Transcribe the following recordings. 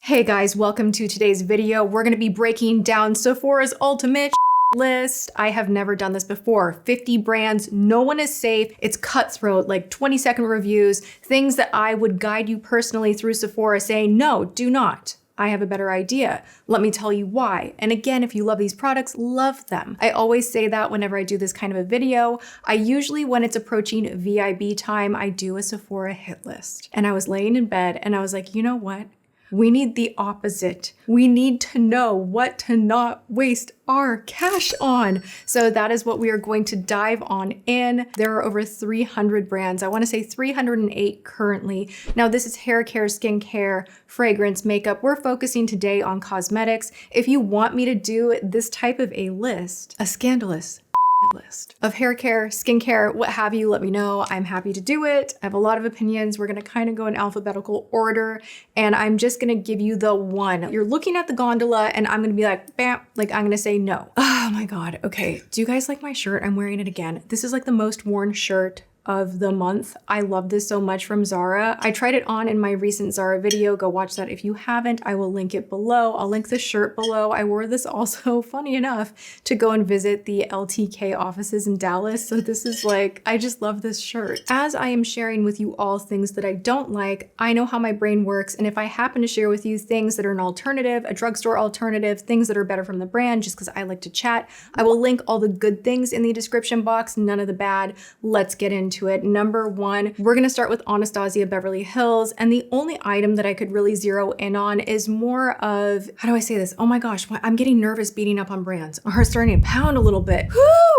Hey guys, welcome to today's video. We're gonna be breaking down Sephora's ultimate list. I have never done this before. 50 brands, no one is safe. It's cutthroat, like 20-second reviews, things that I would guide you personally through Sephora saying, no, do not. I have a better idea. Let me tell you why. And again, if you love these products, love them. I always say that whenever I do this kind of a video. I usually, when it's approaching VIB time, I do a Sephora hit list. And I was laying in bed and I was like, you know what? We need the opposite. We need to know what to not waste our cash on. So that is what we are going to dive on in. There are over 300 brands. I want to say 308 currently. Now this is hair care, skincare, fragrance, makeup. We're focusing today on cosmetics. If you want me to do this type of a list, a scandalous list of hair care, skincare, what have you, let me know. I'm happy to do it. I have a lot of opinions. We're going to kind of go in alphabetical order and I'm just going to give you the one. You're looking at the gondola and I'm going to be like, bam, like I'm going to say no. Oh my God. Okay. Do you guys like my shirt? I'm wearing it again. This is like the most worn shirt of the month. I love this so much from Zara. I tried it on in my recent Zara video. Go watch that if you haven't. I will link it below. I'll link the shirt below. I wore this also, funny enough, to go and visit the LTK offices in Dallas. So this is like, I just love this shirt. As I am sharing with you all things that I don't like, I know how my brain works. And if I happen to share with you things that are an alternative, a drugstore alternative, things that are better from the brand, just because I like to chat, I will link all the good things in the description box, none of the bad. Let's get into it. Number one, we're going to start with Anastasia Beverly Hills. And the only item that I could really zero in on is more of, how do I say this? Oh my gosh, I'm getting nervous beating up on brands. My heart's starting to pound a little bit.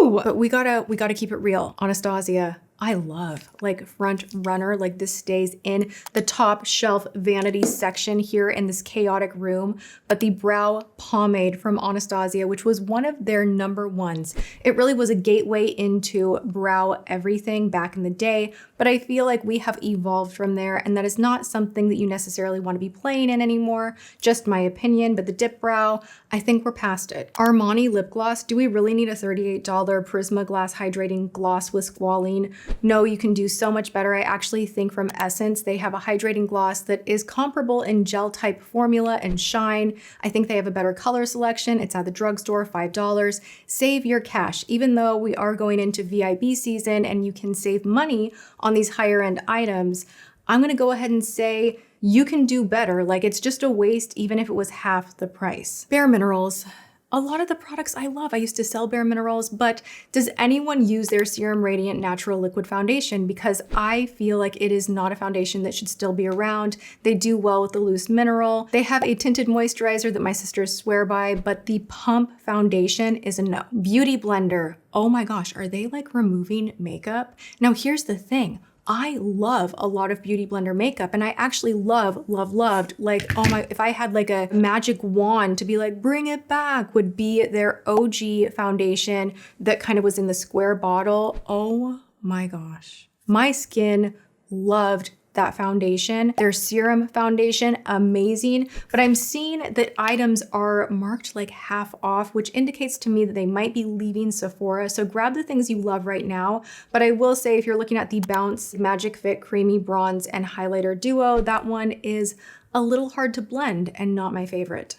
Woo! But we gotta keep it real. Anastasia, I love, like, front runner. Like, this stays in the top shelf vanity section here in this chaotic room. But the brow pomade from Anastasia, which was one of their number ones, it really was a gateway into brow everything back in the day. But I feel like we have evolved from there, and that is not something that you necessarily want to be playing in anymore. Just my opinion. But the dip brow, I think we're past it. Armani lip gloss. Do we really need a $38 Prismaglass hydrating gloss with squalene? No, you can do so much better. I actually think from Essence, they have a hydrating gloss that is comparable in gel type formula and shine. I think they have a better color selection. It's at the drugstore, $5. Save your cash. Even though we are going into VIB season and you can save money on these higher end items, I'm gonna go ahead and say you can do better. Like, it's just a waste even if it was half the price. Bare Minerals. A lot of the products I love. I used to sell Bare Minerals, but does anyone use their Serum Radiant Natural Liquid Foundation? Because I feel like it is not a foundation that should still be around. They do well with the loose mineral. They have a tinted moisturizer that my sisters swear by, but the pump foundation is a no. Beauty Blender. Oh my gosh, are they like removing makeup? Now here's the thing. I love a lot of Beauty Blender makeup, and I actually loved, like, oh my, if I had like a magic wand to be like, bring it back, would be their OG foundation that kind of was in the square bottle. Oh my gosh. My skin loved that foundation. Their serum foundation, amazing. But I'm seeing that items are marked like half off, which indicates to me that they might be leaving Sephora. So grab the things you love right now. But I will say, if you're looking at the Bounce Magic Fit Creamy Bronze and Highlighter Duo, that one is a little hard to blend and not my favorite.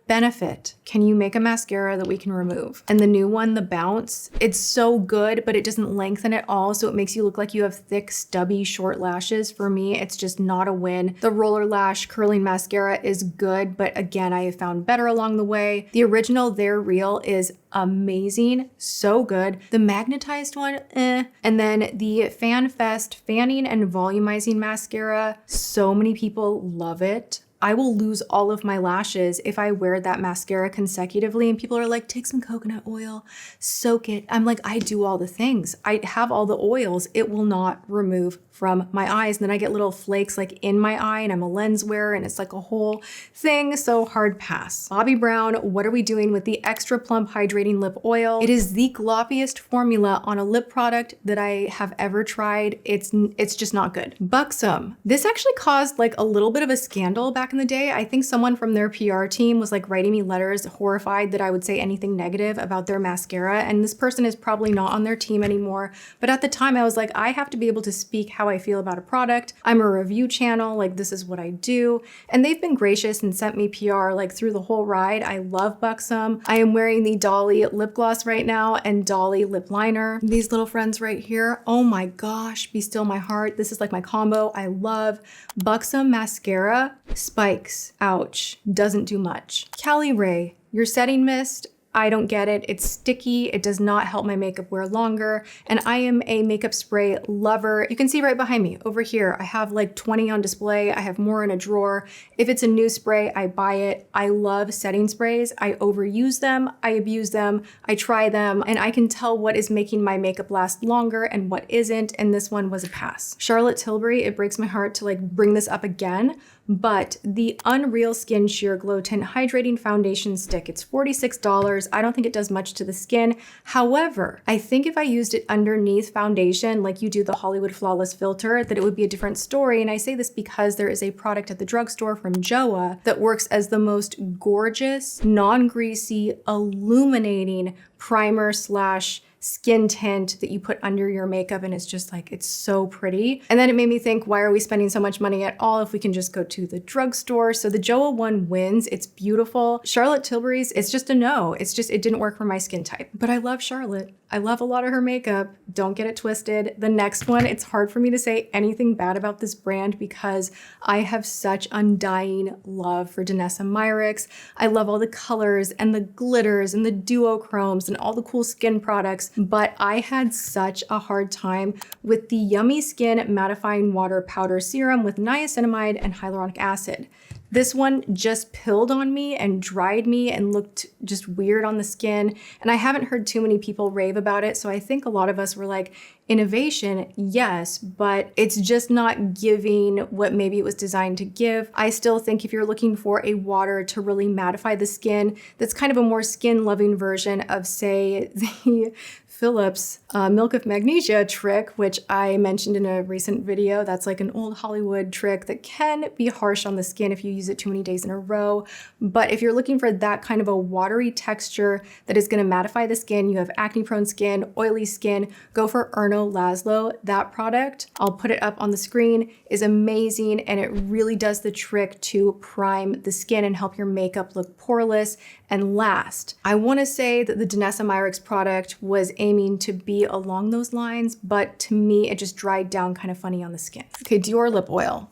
Benefit. Can you make a mascara that we can remove? And the new one, the Bounce, it's so good, but it doesn't lengthen at all. So it makes you look like you have thick, stubby, short lashes. For me, it's just not a win. The Roller Lash Curling Mascara is good, but again, I have found better along the way. The original They're Real is amazing, so good. The magnetized one, eh. And then the Fan Fest Fanning and Volumizing Mascara, so many people love it. I will lose all of my lashes if I wear that mascara consecutively, and people are like, take some coconut oil, soak it. I'm like, I do all the things. I have all the oils. It will not remove from my eyes. And then I get little flakes like in my eye, and I'm a lens wearer, and it's like a whole thing. So hard pass. Bobbi Brown, what are we doing with the Extra Plump Hydrating Lip Oil? It is the gloppiest formula on a lip product that I have ever tried. It's just not good. Buxom. This actually caused like a little bit of a scandal back back in the day, I think someone from their PR team was like writing me letters horrified that I would say anything negative about their mascara. And this person is probably not on their team anymore. But at the time I was like, I have to be able to speak how I feel about a product. I'm a review channel, like this is what I do. And they've been gracious and sent me PR like through the whole ride. I love Buxom. I am wearing the Dolly lip gloss right now and Dolly lip liner. These little friends right here, oh my gosh, Be Still My Heart. This is like my combo. I love Buxom mascara. Spikes, ouch, doesn't do much. Cali Ray, your setting mist, I don't get it. It's sticky. It does not help my makeup wear longer. And I am a makeup spray lover. You can see right behind me over here, I have like 20 on display. I have more in a drawer. If it's a new spray, I buy it. I love setting sprays. I overuse them. I abuse them. I try them, and I can tell what is making my makeup last longer and what isn't. And this one was a pass. Charlotte Tilbury, it breaks my heart to like bring this up again, but the Unreal Skin Sheer Glow Tint Hydrating Foundation Stick, it's $46. I don't think it does much to the skin. However, I think if I used it underneath foundation, like you do the Hollywood Flawless filter, that it would be a different story. And I say this because there is a product at the drugstore from JOAH that works as the most gorgeous, non-greasy, illuminating primer slash skin tint that you put under your makeup, and it's just like, it's so pretty. And then it made me think, why are we spending so much money at all if we can just go to the drugstore? So the JOAH one wins. It's beautiful. Charlotte Tilbury's, it's just a no. It's just, it didn't work for my skin type. But I love Charlotte. I love a lot of her makeup. Don't get it twisted. The next one, it's hard for me to say anything bad about this brand because I have such undying love for Danessa Myricks. I love all the colors and the glitters and the duochromes and all the cool skin products, but I had such a hard time with the Yummy Skin Mattifying Water Powder Serum with niacinamide and hyaluronic acid. This one just pilled on me and dried me and looked just weird on the skin. And I haven't heard too many people rave about it. So I think a lot of us were like, innovation, yes, but it's just not giving what maybe it was designed to give. I still think if you're looking for a water to really mattify the skin, that's kind of a more skin-loving version of, say, the Philips Milk of Magnesia trick, which I mentioned in a recent video. That's like an old Hollywood trick that can be harsh on the skin if you use it too many days in a row. But if you're looking for that kind of a watery texture that is gonna mattify the skin, you have acne-prone skin, oily skin, go for Erno Laszlo. That product, I'll put it up on the screen, is amazing, and it really does the trick to prime the skin and help your makeup look poreless and last. I wanna say that the Danessa Myricks product was aiming to be along those lines, but to me, it just dried down kind of funny on the skin. Okay, Dior lip oil.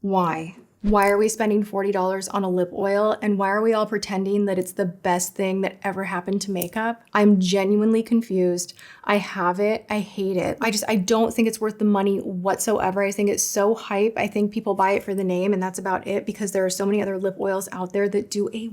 Why? Why are we spending $40 on a lip oil? And why are we all pretending that it's the best thing that ever happened to makeup? I'm genuinely confused. I have it, I hate it. I don't think it's worth the money whatsoever. I think it's so hype. I think people buy it for the name and that's about it because there are so many other lip oils out there that do a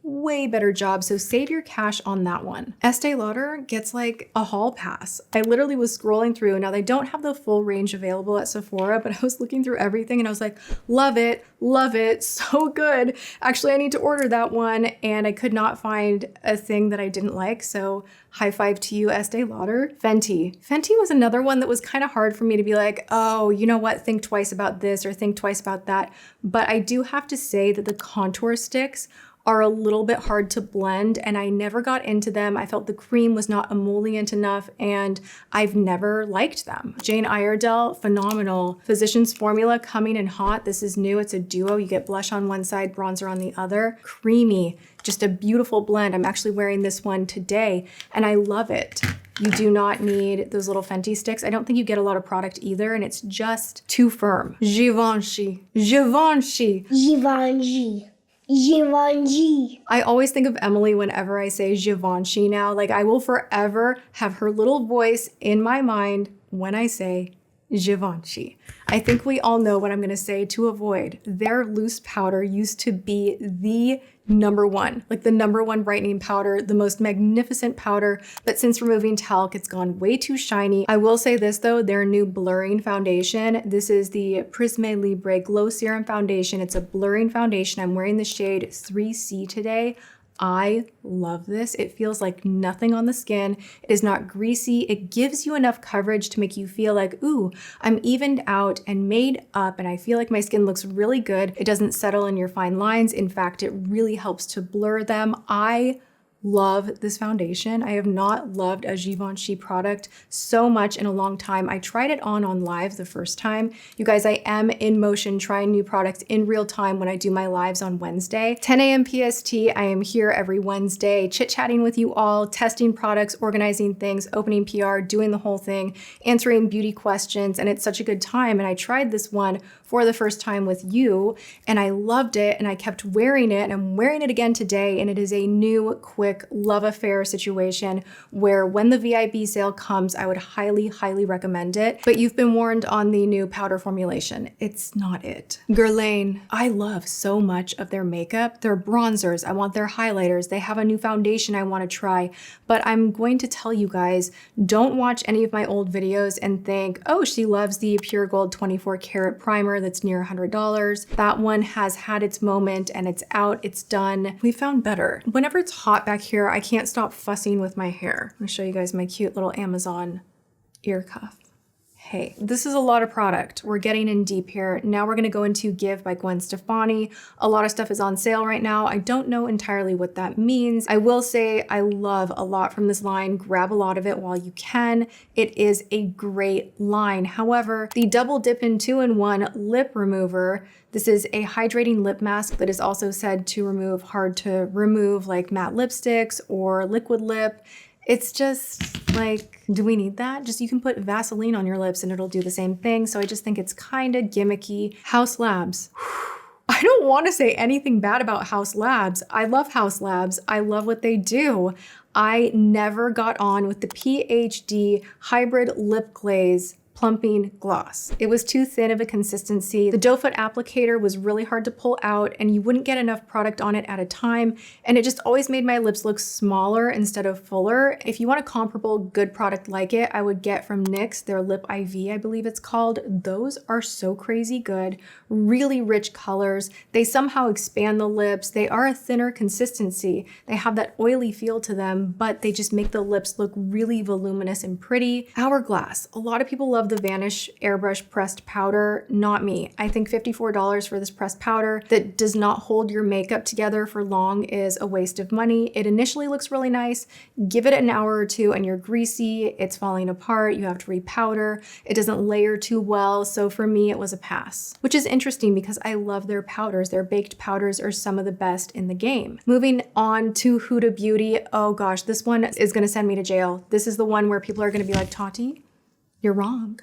way better job. So save your cash on that one. Estee Lauder gets like a hall pass. I literally was scrolling through. Now they don't have the full range available at Sephora, but I was looking through everything and I was like, love it, so good. Actually, I need to order that one and I could not find a thing that I didn't like. So high five to you, Estee Lauder. Fenty was another one that was kind of hard for me to be like, oh, you know what? Think twice about this or think twice about that. But I do have to say that the contour sticks are a little bit hard to blend and I never got into them. I felt the cream was not emollient enough and I've never liked them. Jane Iredale, phenomenal. Physicians Formula coming in hot. This is new, it's a duo. You get blush on one side, bronzer on the other. Creamy, just a beautiful blend. I'm actually wearing this one today and I love it. You do not need those little Fenty sticks. I don't think you get a lot of product either and it's just too firm. Givenchy. Givenchy. I always think of Emily whenever I say Givenchy now. Like I will forever have her little voice in my mind when I say Givenchy. I think we all know what I'm gonna say to avoid. Their loose powder used to be the number one, like the number one brightening powder, the most magnificent powder, but since removing talc, it's gone way too shiny. I will say this though, their new blurring foundation, this is the Prisme Libre Glow Serum Foundation. It's a blurring foundation. I'm wearing the shade 3C today. I love this. It feels like nothing on the skin. It is not greasy. It gives you enough coverage to make you feel like, ooh, I'm evened out and made up, and I feel like my skin looks really good. It doesn't settle in your fine lines. In fact, it really helps to blur them. I love this foundation. I have not loved a Givenchy product so much in a long time. I tried it on live the first time. You guys, I am in motion trying new products in real time when I do my lives on Wednesday. 10 a.m. PST, I am here every Wednesday chit-chatting with you all, testing products, organizing things, opening PR, doing the whole thing, answering beauty questions, and it's such a good time. And I tried this one for the first time with you, and I loved it, and I kept wearing it, and I'm wearing it again today, and it is a new, quick love affair situation where when the VIB sale comes, I would highly, highly recommend it. But you've been warned on the new powder formulation. It's not it. Guerlain, I love so much of their makeup. Their bronzers, I want their highlighters. They have a new foundation I want to try, but I'm going to tell you guys, don't watch any of my old videos and think, oh, she loves the Pure Gold 24 karat primer that's near $100. That one has had its moment and it's out, it's done. We found better. Whenever it's hot back here, I can't stop fussing with my hair. I'm gonna show you guys my cute little Amazon ear cuff. Hey, this is a lot of product. We're getting in deep here. Now we're gonna go into Give by Gwen Stefani. A lot of stuff is on sale right now. I don't know entirely what that means. I will say I love a lot from this line. Grab a lot of it while you can. It is a great line. However, the double dip in 2-in-1 lip remover, this is a hydrating lip mask that is also said to remove hard to remove like matte lipsticks or liquid lip. It's just like, do we need that? Just you can put Vaseline on your lips and it'll do the same thing. So I just think it's kind of gimmicky. Haus Labs. I don't want to say anything bad about Haus Labs. I love Haus Labs. I love what they do. I never got on with the PhD hybrid lip glaze plumping gloss. It was too thin of a consistency. The doe foot applicator was really hard to pull out and you wouldn't get enough product on it at a time. And it just always made my lips look smaller instead of fuller. If you want a comparable good product like it, I would get from NYX, their Lip IV, I believe it's called. Those are so crazy good, really rich colors. They somehow expand the lips. They are a thinner consistency. They have that oily feel to them, but they just make the lips look really voluminous and pretty. Hourglass. A lot of people love the Vanish Airbrush Pressed Powder. Not me. I think $54 for this pressed powder that does not hold your makeup together for long is a waste of money. It initially looks really nice. Give it an hour or two and you're greasy. It's falling apart. You have to repowder. It doesn't layer too well. So for me, it was a pass, which is interesting because I love their powders. Their baked powders are some of the best in the game. Moving on to Huda Beauty. Oh gosh, this one is going to send me to jail. This is the one where people are going to be like, Tati, you're wrong.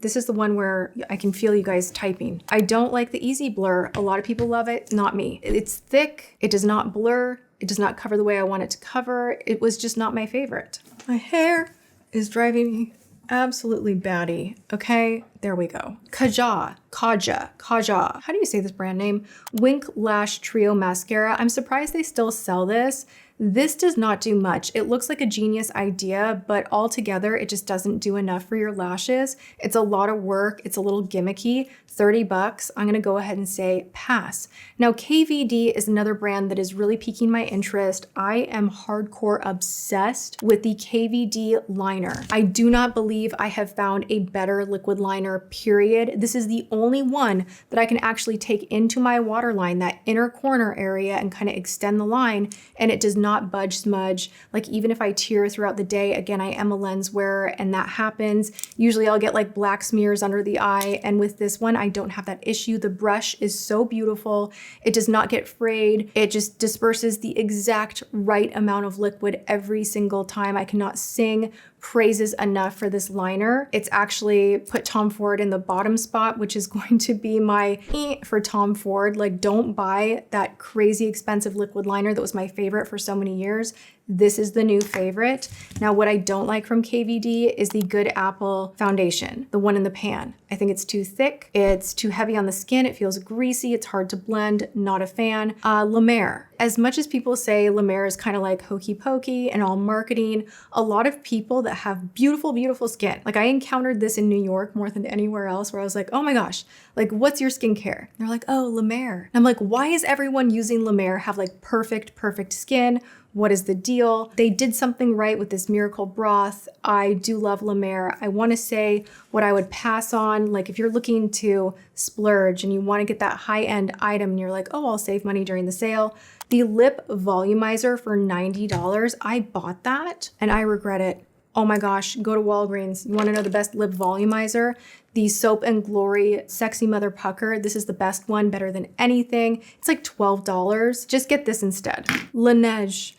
This is the one where I can feel you guys typing. I don't like the easy blur. A lot of people love it, not me. It's thick, it does not blur, it does not cover the way I want it to cover. It was just not my favorite. My hair is driving me absolutely batty. Okay, there we go. Kaja. How do you say this brand name? Wink Lash Trio Mascara. I'm surprised they still sell this. This does not do much. It looks like a genius idea, but altogether it just doesn't do enough for your lashes. It's a lot of work. It's a little gimmicky. 30 bucks. I'm gonna go ahead and say pass. Now KVD is another brand that is really piquing my interest. I am hardcore obsessed with the KVD liner. I do not believe I have found a better liquid liner, period. This is the only one that I can actually take into my waterline, that inner corner area, and kind of extend the line, and it does not budge smudge. Like even if I tear throughout the day, again, I am a lens wearer and that happens. Usually I'll get like black smears under the eye, and with this one, I don't have that issue. The brush is so beautiful. It does not get frayed. It just disperses the exact right amount of liquid every single time. I cannot sing praises enough for this liner. It's actually put Tom Ford in the bottom spot, which is going to be my for Tom Ford. Like, don't buy that crazy expensive liquid liner that was my favorite for so many years. This is the new favorite. Now, what I don't like from KVD is the Good Apple foundation, the one in the pan. I think it's too thick. It's too heavy on the skin. It feels greasy. It's hard to blend. Not a fan. La Mer As much as people say La Mer is kind of like hokey pokey and all marketing, a lot of people that have beautiful, beautiful skin, like I encountered this in New York more than anywhere else, where I was like, oh my gosh, like what's your skincare? And they're like, oh, La Mer. And I'm like, why is everyone using La Mer have like perfect skin? What is the deal? They did something right with this miracle broth. I do love La Mer. I want to say what I would pass on, like if you're looking to splurge and you want to get that high-end item and you're like, oh, I'll save money during the sale. The lip volumizer for $90, I bought that and I regret it. Oh my gosh, go to Walgreens. You want to know the best lip volumizer? The Soap and Glory Sexy Mother Pucker. This is the best one, better than anything. It's like $12. Just get this instead. Laneige.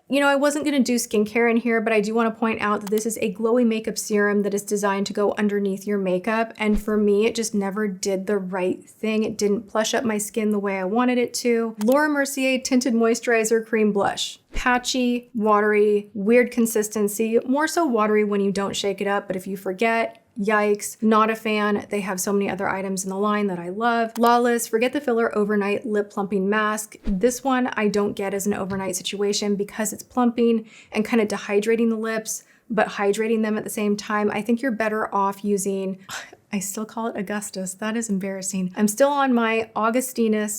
You know, I wasn't gonna do skincare in here, but I do wanna point out that this is a glowy makeup serum that is designed to go underneath your makeup. And for me, it just never did the right thing. It didn't plush up my skin the way I wanted it to. Laura Mercier Tinted Moisturizer Cream Blush. Patchy, watery, weird consistency, more so watery when you don't shake it up, but if you forget, yikes, not a fan. They have so many other items in the line that I love. Lawless Forget the Filler Overnight Lip Plumping Mask. This one I don't get as an overnight situation because it's plumping and kind of dehydrating the lips, but hydrating them at the same time. I think you're better off using, I still call it Augustus. That is embarrassing. I'm still on my Augustina.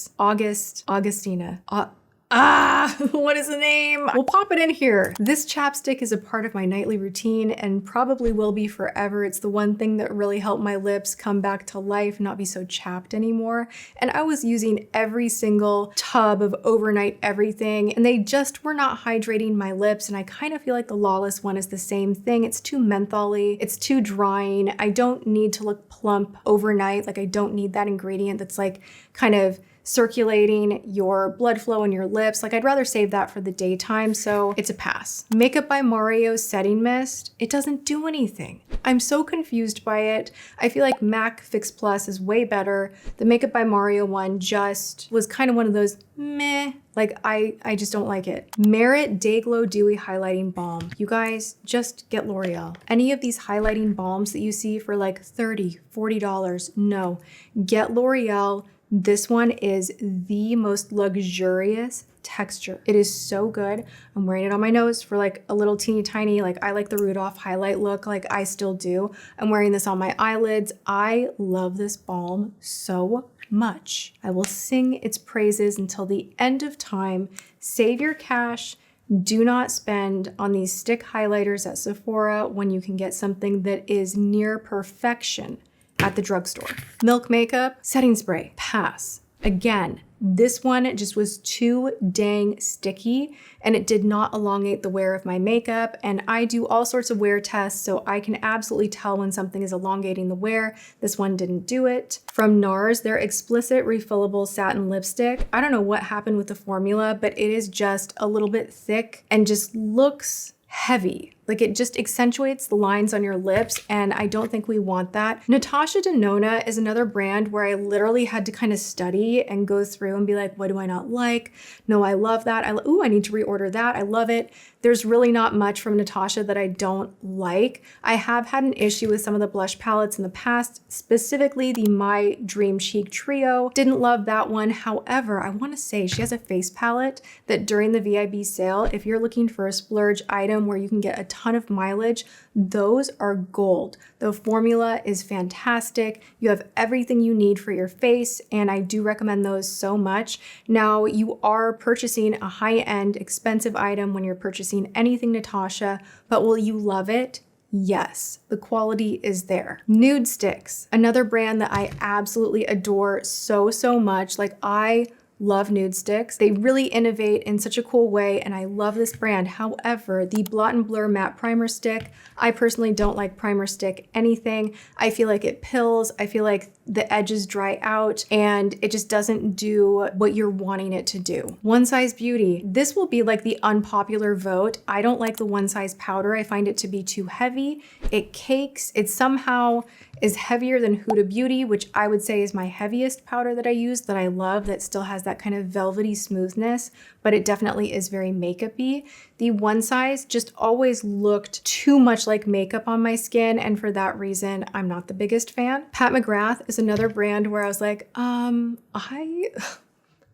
What is the name? We'll pop it in here. This chapstick is a part of my nightly routine and probably will be forever. It's the one thing that really helped my lips come back to life, not be so chapped anymore. And I was using every single tub of overnight everything and they just were not hydrating my lips. And I kind of feel like the Lawless one is the same thing. It's too mentholy, it's too drying. I don't need to look plump overnight. Like I don't need that ingredient that's like kind of circulating your blood flow in your lips. Like I'd rather save that for the daytime, so it's a pass. Makeup by Mario Setting Mist. It doesn't do anything. I'm so confused by it. I feel like MAC Fix Plus is way better. The Makeup by Mario one just was kind of one of those meh. Like I just don't like it. Merit Day Glow Dewy Highlighting Balm. You guys just get L'Oreal. Any of these highlighting balms that you see for like $30, $40, no. Get L'Oreal. This one is the most luxurious texture. It is so good. I'm wearing it on my nose for like a little teeny tiny, like I like the Rudolph highlight look, like I still do. I'm wearing this on my eyelids. I love this balm so much. I will sing its praises until the end of time. Save your cash. Do not spend on these stick highlighters at Sephora when you can get something that is near perfection at the drugstore. Milk Makeup Setting Spray, pass. Again, this one just was too dang sticky and it did not elongate the wear of my makeup. And I do all sorts of wear tests, so I can absolutely tell when something is elongating the wear. This one didn't do it. From NARS, their Explicit Refillable Satin Lipstick. I don't know what happened with the formula, but it is just a little bit thick and just looks heavy. Like it just accentuates the lines on your lips and I don't think we want that. Natasha Denona is another brand where I literally had to kind of study and go through and be like, what do I not like? No, I love that. I need to reorder that. I love it. There's really not much from Natasha that I don't like. I have had an issue with some of the blush palettes in the past, specifically the My Dream Cheek Trio. Didn't love that one. However, I want to say she has a face palette that during the VIB sale, if you're looking for a splurge item where you can get a ton of mileage, those are gold. The formula is fantastic. You have everything you need for your face, and I do recommend those so much. Now, you are purchasing a high-end, expensive item when you're purchasing anything Natasha, but will you love it? Yes, the quality is there. Nude Sticks, another brand that I absolutely adore so much. Like I love nude sticks. They really innovate in such a cool way and I love this brand. However, the Blot and Blur Matte Primer Stick, I personally don't like primer stick anything. I feel like it pills. I feel like the edges dry out and it just doesn't do what you're wanting it to do. One Size Beauty. This will be like the unpopular vote. I don't like the One Size powder. I find it to be too heavy. It cakes. It somehow is heavier than Huda Beauty, which I would say is my heaviest powder that I use that I love, that still has that kind of velvety smoothness, but it definitely is very makeup-y. The One Size just always looked too much like makeup on my skin, and for that reason, I'm not the biggest fan. Pat McGrath is another brand where I was like,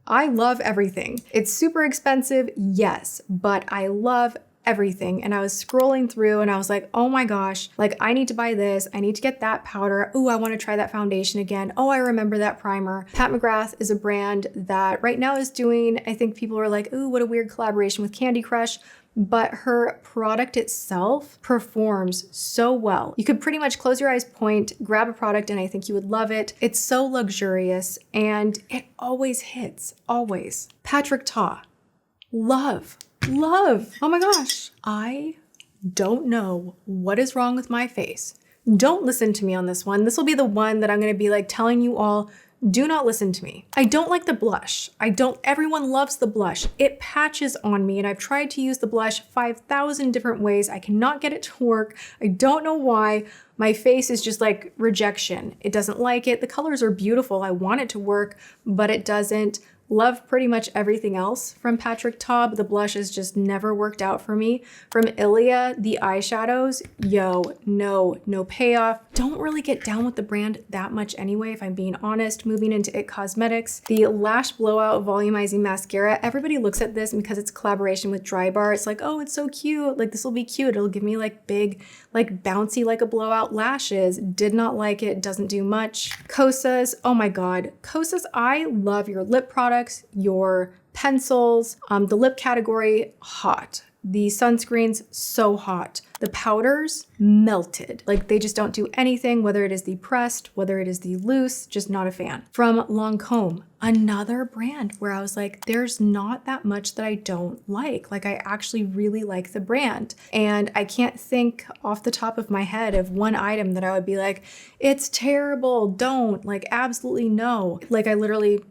I love everything. It's super expensive, yes, but I love everything. And I was scrolling through and I was like, oh my gosh, like I need to buy this. I need to get that powder. Oh, I want to try that foundation again. Oh, I remember that primer. Pat McGrath is a brand that right now is doing, I think people are like, ooh, what a weird collaboration with Candy Crush. But her product itself performs so well. You could pretty much close your eyes, point, grab a product, and I think you would love it. It's so luxurious and it always hits, always. Patrick Ta, love. Oh my gosh. I don't know what is wrong with my face. Don't listen to me on this one. This will be the one that I'm gonna be like telling you all, do not listen to me. I don't like the blush. Everyone loves the blush. It patches on me and I've tried to use the blush 5,000 different ways. I cannot get it to work. I don't know why. My face is just like rejection. It doesn't like it. The colors are beautiful. I want it to work, but it doesn't. Love pretty much everything else from Patrick Ta, but the blush has just never worked out for me. From Ilia, the eyeshadows, no payoff. Don't really get down with the brand that much anyway, if I'm being honest. Moving into IT Cosmetics, the Lash Blowout Volumizing Mascara. Everybody looks at this and because it's a collaboration with Dry Bar, it's like, oh, it's so cute. Like this will be cute. It'll give me like big, like bouncy, like a blowout lashes. Did not like it, doesn't do much. Kosas, oh my God. Kosas, I love your lip products, your pencils, the lip category, hot. The sunscreens, so hot. The powders, melted. Like they just don't do anything, whether it is the pressed, whether it is the loose, just not a fan. From Lancome, another brand where I was like, there's not that much that I don't like. Like I actually really like the brand. And I can't think off the top of my head of one item that I would be like, it's terrible, don't, like absolutely no. Like I literally,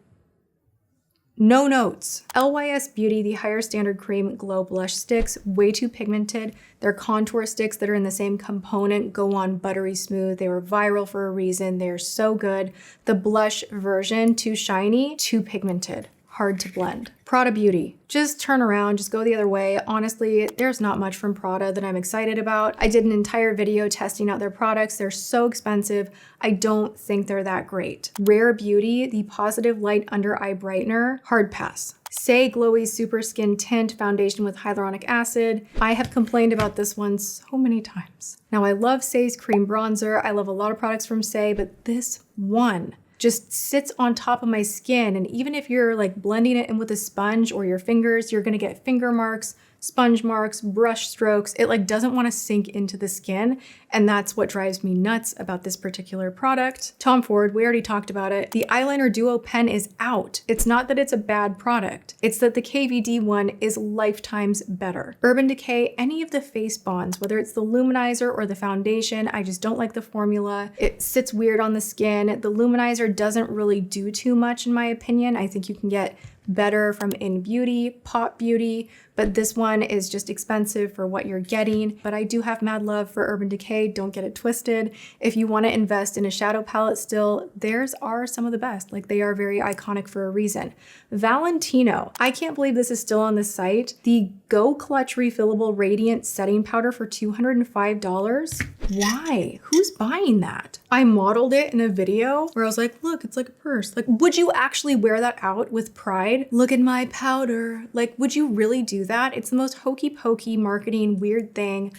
no notes. LYS Beauty, the Higher Standard Cream Glow Blush Sticks, way too pigmented. Their contour sticks that are in the same component go on buttery smooth. They were viral for a reason. They're so good. The blush version, too shiny, too pigmented. Hard to blend. Prada Beauty, just turn around, just go the other way. Honestly, there's not much from Prada that I'm excited about. I did an entire video testing out their products. They're so expensive. I don't think they're that great. Rare Beauty, the Positive Light Under Eye Brightener, hard pass. Say Glowy Super Skin Tint Foundation with Hyaluronic Acid. I have complained about this one so many times. Now I love Say's Cream Bronzer. I love a lot of products from Say, but this one just sits on top of my skin. And even if you're like blending it in with a sponge or your fingers, you're gonna get finger marks, sponge marks, brush strokes. It like doesn't want to sink into the skin. And that's what drives me nuts about this particular product. Tom Ford, we already talked about it. The eyeliner duo pen is out. It's not that it's a bad product. It's that the KVD one is lifetimes better. Urban Decay, any of the face bonds, whether it's the luminizer or the foundation, I just don't like the formula. It sits weird on the skin. The luminizer doesn't really do too much in my opinion. I think you can get better from In Beauty, Pop Beauty, but this one is just expensive for what you're getting. But I do have mad love for Urban Decay, don't get it twisted. If you want to invest in a shadow palette still, theirs are some of the best. Like they are very iconic for a reason. Valentino, I can't believe this is still on the site. The Go Clutch Refillable Radiant Setting Powder for $205. Why? Who's buying that? I modeled it in a video where I was like, look, it's like a purse. Like, would you actually wear that out with pride? Look at my powder. Like, would you really do that? It's the most hokey pokey marketing weird thing.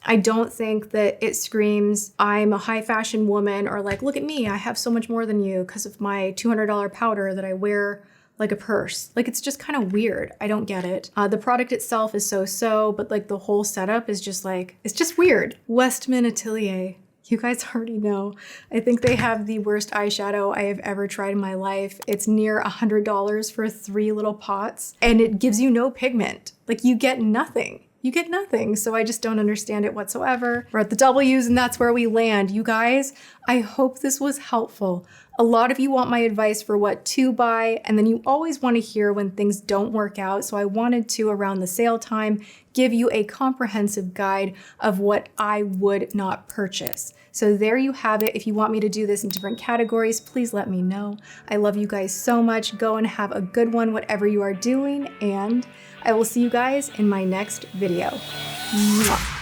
I don't think that it screams, I'm a high fashion woman, or like, look at me, I have so much more than you because of my $200 powder that I wear like a purse. Like, it's just kind of weird. I don't get it. The product itself is so-so, but like the whole setup is just like, it's just weird. Westman Atelier. You guys already know. I think they have the worst eyeshadow I have ever tried in my life. It's near $100 for 3 little pots, and it gives you no pigment. Like, you get nothing. You get nothing. So I just don't understand it whatsoever. We're at the W's and that's where we land. You guys, I hope this was helpful. A lot of you want my advice for what to buy, and then you always want to hear when things don't work out. So I wanted to, around the sale time, give you a comprehensive guide of what I would not purchase. So there you have it. If you want me to do this in different categories, please let me know. I love you guys so much. Go and have a good one, whatever you are doing, and I will see you guys in my next video. Mwah.